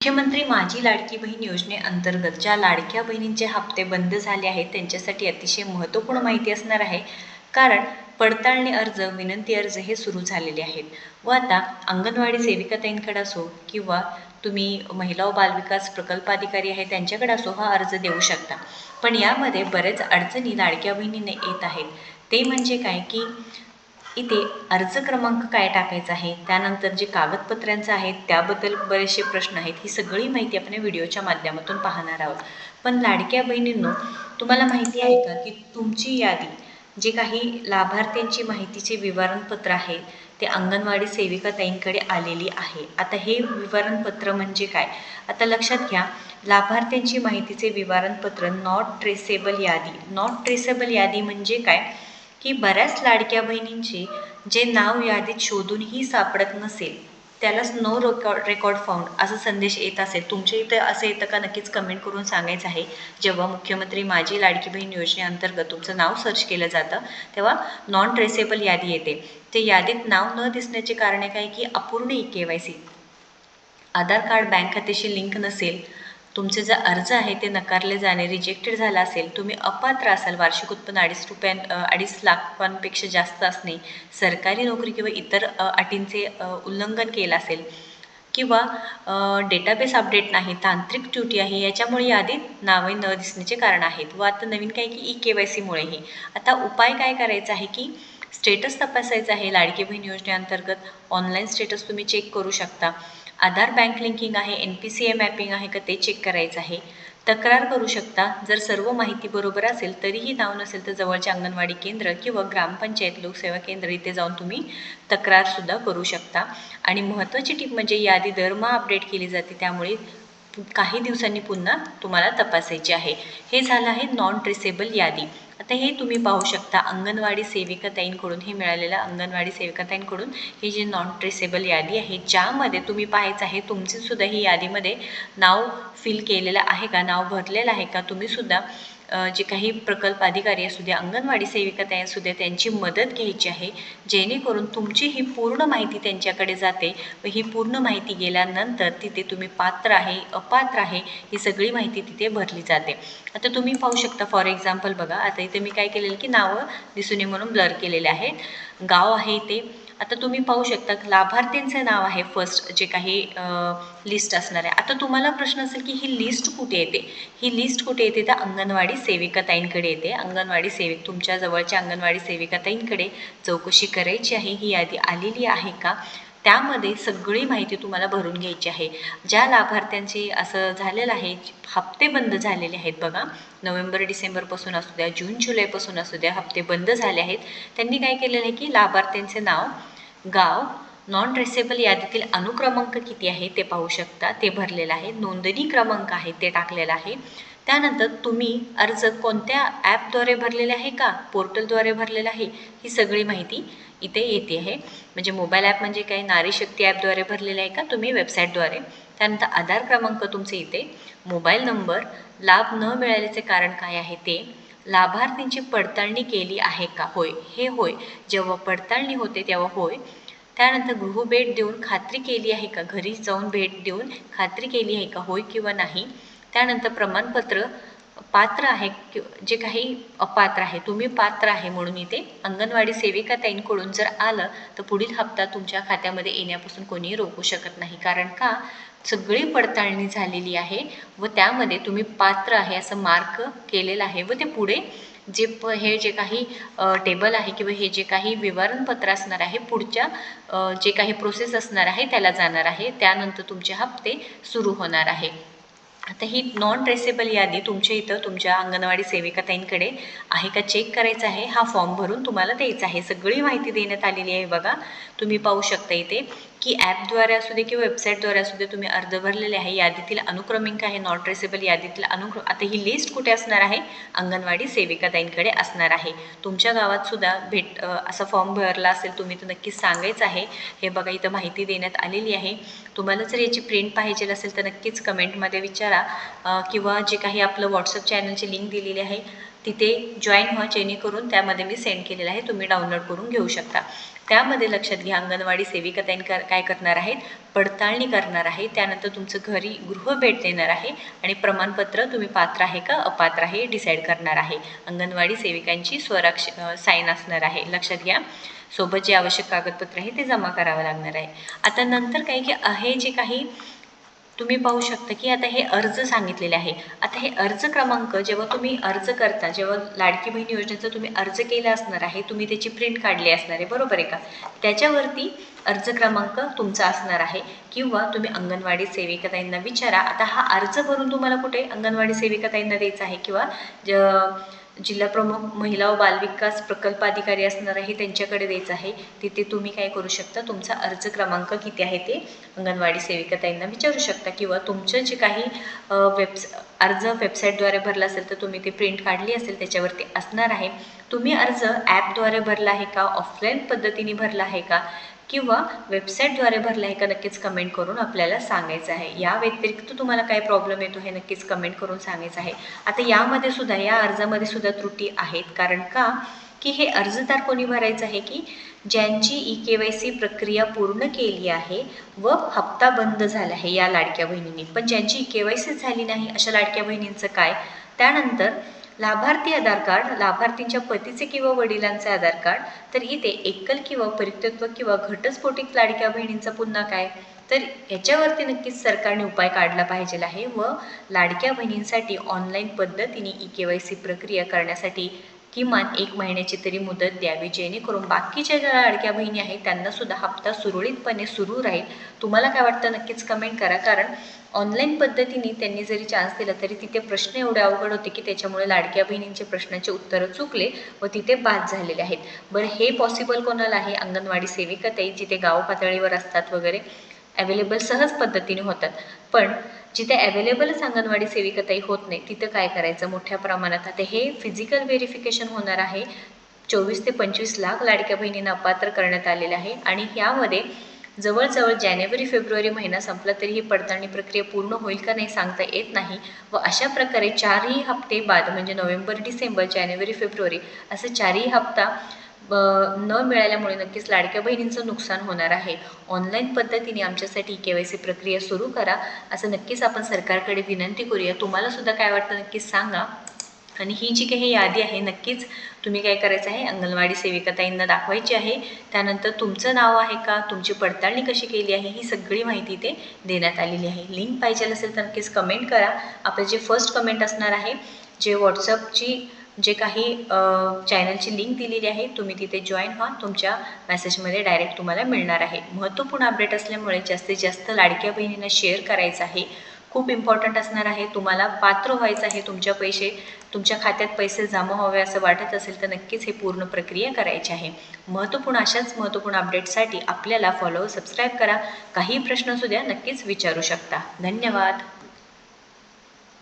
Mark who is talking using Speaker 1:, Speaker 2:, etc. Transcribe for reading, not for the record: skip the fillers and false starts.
Speaker 1: मुख्यमंत्री माझी लाडकी बहीण योजनेअंतर्गत ज्या लाडक्या बहिणींचे हप्ते बंद झाले आहेत त्यांच्यासाठी अतिशय महत्त्वपूर्ण माहिती असणार आहे. कारण पडताळणी अर्ज, विनंती अर्ज हे सुरू झालेले आहेत व आता अंगणवाडी सेविकाताईंकडे असो किंवा तुम्ही महिला व बालविकास प्रकल्पाधिकारी आहे त्यांच्याकडे असो हा अर्ज देऊ शकता. पण यामध्ये बरेच अडचणी लाडक्या बहिणींना येत आहेत. ते म्हणजे काय की इथे अर्ज क्रमांक काय टाकायचा आहे, त्यानंतर जे कागदपत्रांचं आहेत त्याबद्दल बरेचसे प्रश्न आहेत. ही सगळी माहिती आपण व्हिडिओच्या माध्यमातून पाहणार आहोत. पण लाडक्या बहिणींनो, तुम्हाला माहिती आहे का की तुमची यादी जे काही लाभार्थ्यांची माहितीचे विवरणपत्र आहे ते अंगणवाडी सेविकाताईंकडे आलेली आहे. आता हे विवरणपत्र म्हणजे काय, आता लक्षात घ्या. लाभार्थ्यांची माहितीचे विवरणपत्र नॉट ट्रेसेबल यादी. नॉट ट्रेसेबल यादी म्हणजे काय की बऱ्याच लाडक्या बहिणींचे जे नाव यादीत शोधूनही सापडत नसेल त्यालाच नो रेकॉर्ड फाउंड असा संदेश येत असेल. तुमच्या इथे असं येतं का, नक्कीच कमेंट करून सांगायचं आहे. जेव्हा मुख्यमंत्री माझी लाडकी बहीण योजनेअंतर्गत तुमचं नाव सर्च केलं जातं तेव्हा नॉन ट्रेसेबल यादी येते. ते यादीत नाव न दिसण्याचे कारणे काय की अपूर्ण KYC, आधार कार्ड बँक खात्याशी लिंक नसेल, तुमचे जे अर्ज आहे ते नकारले जाणे, रिजेक्टेड झाला असेल, तुम्ही अपात्र असाल, वार्षिक उत्पन्न 2.5 लाखांपेक्षा जास्त असणे, सरकारी नोकरी किंवा इतर अटींचे उल्लंघन केलं असेल किंवा डेटाबेस अपडेट नाही, तांत्रिक त्रुटी आहे, याच्यामुळे यादीत नावे न दिसण्याचे कारण आहेत. व आता नवीन काय की KYCमुळेही. आता उपाय काय करायचा आहे की स्टेटस तपासायचं आहे. लाडकी बहीण योजनेअंतर्गत ऑनलाईन स्टेटस तुम्ही चेक करू शकता. आधार बँक लिंकिंग आहे, NPCI मॅपिंग आहे का ते चेक करायचं आहे. तक्रार करू शकता. जर सर्व माहिती बरोबर असेल तरीही नाव नसेल तर जवळचे अंगणवाडी केंद्र किंवा ग्रामपंचायत लोकसेवा केंद्र इथे जाऊन तुम्ही तक्रारसुद्धा करू शकता. आणि महत्त्वाची टिप म्हणजे यादी दरमहा अपडेट केली जाते, त्यामुळे काही दिवसांनी पुन्हा तुम्हाला तपासायची आहे. हे झालं आहे नॉन ट्रेसेबल यादी. आता हे तुम्ही पाहू शकता अंगणवाडी सेविकाताईंकडून, हे मिळालेलं अंगणवाडी सेविकाताईंकडून ही जी नॉन ट्रेसेबल यादी आहे, ज्यामध्ये तुम्ही पाहायचं आहे तुमचेसुद्धा ही यादीमध्ये नाव फिल केलेलं आहे का, नाव भरलेलं आहे का. तुम्हीसुद्धा जे काही प्रकल्प अधिकारी असू द्या, अंगणवाडी सेविकाताई असू द्या, त्यांची मदत घ्यायची आहे, जेणेकरून तुमची ही पूर्ण माहिती त्यांच्याकडे जाते व ही पूर्ण माहिती गेल्यानंतर तिथे तुम्ही पात्र आहे, अपात्र आहे, ही सगळी माहिती तिथे भरली जाते. आता तुम्ही पाहू शकता, फॉर एक्झाम्पल बघा, आता इथे मी काय केलेलं की नावं दिसू नये म्हणून ब्लर केलेले आहेत. गाव आहे ते. आता तुम्ही पाहू शकता लाभार्थींचं नाव आहे फर्स्ट, जे काही लिस्ट असणार आहे. आता तुम्हाला प्रश्न असेल की ही लिस्ट कुठे येते. ही लिस्ट कुठे येते तर अंगणवाडी सेविकाताईंकडे येते. अंगणवाडी सेविक, तुमच्या जवळच्या अंगणवाडी सेविकाताईंकडे चौकशी करायची आहे ही यादी आलेली आहे का. त्यामध्ये सगळी माहिती तुम्हाला भरून घ्यायची आहे. ज्या लाभार्थ्यांचे असं झालेलं आहे, हप्ते बंद झालेले आहेत बघा, नोव्हेंबर डिसेंबरपासून असू द्या, जून जुलैपासून असू द्या, हप्ते बंद झाले आहेत, त्यांनी काय केलेलं आहे की लाभार्थ्यांचे नाव, गाव, नॉन ट्रेसेबल यादीतील अनुक्रमांक किती आहे ते पाहू शकता, ते भरलेलं आहे. नोंदणी क्रमांक आहे ते टाकलेला आहे. त्यानंतर तुम्ही अर्ज कोणत्या ॲपद्वारे भरलेले आहे का, पोर्टलद्वारे भरलेला आहे, ही सगळी माहिती इथे येते आहे. म्हणजे मोबाईल ॲप म्हणजे काय, नारी शक्ती ॲपद्वारे भरलेलं आहे का तुम्ही वेबसाईटद्वारे. त्यानंतर आधार क्रमांक तुमचे इथे, मोबाईल नंबर, लाभ न मिळाल्याचे कारण काय आहे ते, लाभार्थींची पडताळणी केली आहे का, होय, हे होय, जेव्हा पडताळणी होते तेव्हा होय. त्यानंतर गृहभेट देऊन खात्री केली आहे का, घरी जाऊन भेट देऊन खात्री केली आहे का, होय किंवा नाही. त्यानंतर प्रमाणपत्र पात्र आहे कि जे काही अपात्र आहे, तुम्ही पात्र आहे म्हणून इथे अंगणवाडी सेविकाताईंकडून जर आलं तर पुढील हप्ता तुमच्या खात्यामध्ये येण्यापासून कोणीही रोखू शकत नाही. कारण का, सगळी पडताळणी झालेली आहे व त्यामध्ये तुम्ही पात्र आहे असं मार्क केलेलं आहे व ते पुढे हे जे काही टेबल आहे किंवा हे जे काही विवरणपत्र असणार आहे, पुढच्या जे काही प्रोसेस असणार आहे त्याला जाणार आहे. त्यानंतर तुमचे हप्ते सुरू होणार आहे. आता ही नॉन ट्रेसेबल यादी तुमच्या इथं तुमच्या अंगणवाडी सेविकाताईंकडे आहे का चेक करायचं आहे. हा फॉर्म भरून तुम्हाला द्यायचा आहे. सगळी माहिती देण्यात आलेली आहे बघा, तुम्ही पाहू शकता इथे की ॲपद्वारे असू दे किंवा वेबसाईटद्वारे असू दे तुम्ही अर्ज भरलेले आहे. यादीतील अनुक्रमिक आहे, नॉन ट्रेसेबल यादीतील आता ही लिस्ट कुठे असणार आहे, अंगणवाडी सेविकाताईंकडे असणार आहे. तुमच्या गावात सुद्धा असा फॉर्म भरला असेल तुम्ही तर नक्कीच सांगायचं आहे. हे बघा इथं माहिती देण्यात आलेली आहे. तुम्हाला जर याची प्रिंट पाहिजे असेल तर नक्कीच कमेंटमध्ये विचारा किंवा जे काही आपलं व्हॉट्सअप चॅनलची लिंक दिलेली आहे तिथे जॉईन व्हा, जेणेकरून त्यामध्ये मी सेंड केलेलं आहे, तुम्ही डाउनलोड करून घेऊ शकता. त्यामध्ये लक्षात घ्या, अंगणवाडी सेविका काय करणार आहेत, पडताळणी करणार आहे, त्यानंतर तुमचं घरी गृहभेट देणार आहे आणि प्रमाणपत्र तुम्ही पात्र आहे का अपात्र आहे डिसाईड करणार आहे. अंगणवाडी सेविकांची साईन असणार आहे, लक्षात घ्या. सोबत जे आवश्यक कागदपत्र आहे ते जमा करावं लागणार आहे. आता नंतर काय की हे जे काही तुम्ही पाहू शकता की आता हे अर्ज सांगितलेले आहे. आता हे अर्ज क्रमांक जेव्हा तुम्ही अर्ज करता, जेव्हा लाडकी बहीण योजनेचा तुम्ही अर्ज केला असणार आहे, तुम्ही त्याची प्रिंट काढली असणार आहे, बरोबर आहे का. त्याच्यावरती अर्ज क्रमांक तुमचा असणार आहे किंवा तुम्ही अंगणवाडी सेविकाताईंना विचारा. आता हा अर्ज भरून तुम्हाला कुठे अंगणवाडी सेविकाताईंना द्यायचा आहे किंवा जिल्हा प्रमुख महिला व बालविकास प्रकल्प अधिकारी असणार आहे त्यांच्याकडे द्यायचं आहे. तिथे तुम्ही काय करू शकता, तुमचा अर्ज क्रमांक किती आहे ते अंगणवाडी सेविकाताईंना विचारू शकता किंवा तुमचं जे काही अर्ज वेबसाईटद्वारे भरला असेल तर तुम्ही ते प्रिंट काढली असेल त्याच्यावरती असणार आहे. तुम्ही अर्ज ॲपद्वारे भरला आहे का, ऑफलाईन पद्धतीने भरला आहे का किंवा वेबसाईटद्वारे भरला आहे का, नक्कीच कमेंट करून आपल्याला सांगायचं आहे. या व्यतिरिक्त तुम्हाला काय प्रॉब्लेम येतो हे नक्कीच कमेंट करून सांगायचं आहे. आता यामध्ये सुद्धा, या अर्जामध्ये सुद्धा त्रुटी आहेत. कारण का की हे अर्जदार कोणी भरायचं आहे की ज्यांची EKYC प्रक्रिया पूर्ण केली आहे व हप्ता बंद झाला आहे या लाडक्या बहिणींनी. पण ज्यांची EKYC झाली नाही अशा लाडक्या बहिणींचं काय. त्यानंतर लाभार्थी आधार कार्ड, लाभार्थींच्या पतीचे किंवा वडिलांचे आधार कार्ड. तर इथे एकल किंवा परित्यक्त्व किंवा घटस्फोटित लाडक्या बहिणींचा पुन्हा काय. तर याच्यावरती नक्कीच सरकारने उपाय काढला पाहिजे आहे व लाडक्या बहिणींसाठी ऑनलाईन पद्धतीने EKYC प्रक्रिया करण्यासाठी किमान 1 महिन्याची तरी मुदत द्यावी, जेणेकरून बाकीच्या ज्या लाडक्या बहिणी आहेत त्यांना सुद्धा हप्ता सुरळीतपणे सुरू राहील. तुम्हाला काय वाटतं नक्कीच कमेंट करा. कारण ऑनलाईन पद्धतीने त्यांनी जरी चान्स दिला तरी तिथे प्रश्न एवढे अवघड होते की त्याच्यामुळे लाडक्या बहिणींचे प्रश्नाचे उत्तरं चुकले व तिथे बाद झालेले आहेत. बरं, हे पॉसिबल कोणाला आहे, अंगणवाडी सेविकाताई जिथे गाव पातळीवर असतात वगैरे अवेलेबल सहज पद्धतीने होतात. पण जिथे अवेलेबलच अंगणवाडी सेविकाताई होत नाही तिथं काय करायचं, मोठ्या प्रमाणात आता हे फिजिकल व्हेरिफिकेशन होणार आहे. 24 ते 25 लाख लाडक्या बहिणींना अपात्र करण्यात आलेले आहे आणि यामध्ये जवळजवळ जानेवारी-फेब्रुवारी महिना संपला तरी ही पडताळणी प्रक्रिया पूर्ण होईल का नाही सांगता येत नाही. व अशा प्रकारे 4ही हप्ते बाद म्हणजे नोव्हेंबर, डिसेंबर, जानेवारी, फेब्रुवारी असे 4ही हप्ता न मिळाल्यामुळे नक्कीच लाडक्या बहिणींचं नुकसान होणार आहे. ऑनलाईन पद्धतीने आमच्यासाठी EKYC प्रक्रिया सुरू करा असं नक्कीच आपण सरकारकडे विनंती करूया. तुम्हाला सुद्धा काय वाटतं नक्कीच सांगा. आणि ही जी काही यादी आहे नक्कीच तुम्ही काय करायचं आहे, अंगणवाडी सेविकाताईंना दाखवायची आहे. त्यानंतर तुमचं नाव आहे का, तुमची पडताळणी कशी केली आहे ही सगळी माहिती ते देण्यात आलेली आहे. लिंक पाहिजे असेल तर नक्कीच कमेंट करा. आपलं जे फर्स्ट कमेंट असणार आहे, जे व्हॉट्सअपची जे काही चॅनलची लिंक दिलेली आहे तुम्ही तिथे जॉईन व्हा. तुमच्या मेसेजमध्ये डायरेक्ट तुम्हाला मिळणार आहे. महत्त्वपूर्ण अपडेट असल्यामुळे जास्तीत जास्त लाडक्या बहिणींना शेअर करायचं आहे. खूप इम्पॉर्टंट असणार आहे. तुम्हाला पात्र व्हायचं आहे, तुमच्या खात्यात पैसे जमा व्हावे असं वाटत असेल तर नक्कीच हे पूर्ण प्रक्रिया करायची आहे. अशाच महत्त्वपूर्ण अपडेटसाठी आपल्याला सबस्क्राईब करा. काही प्रश्न असू द्या नक्कीच विचारू शकता. धन्यवाद.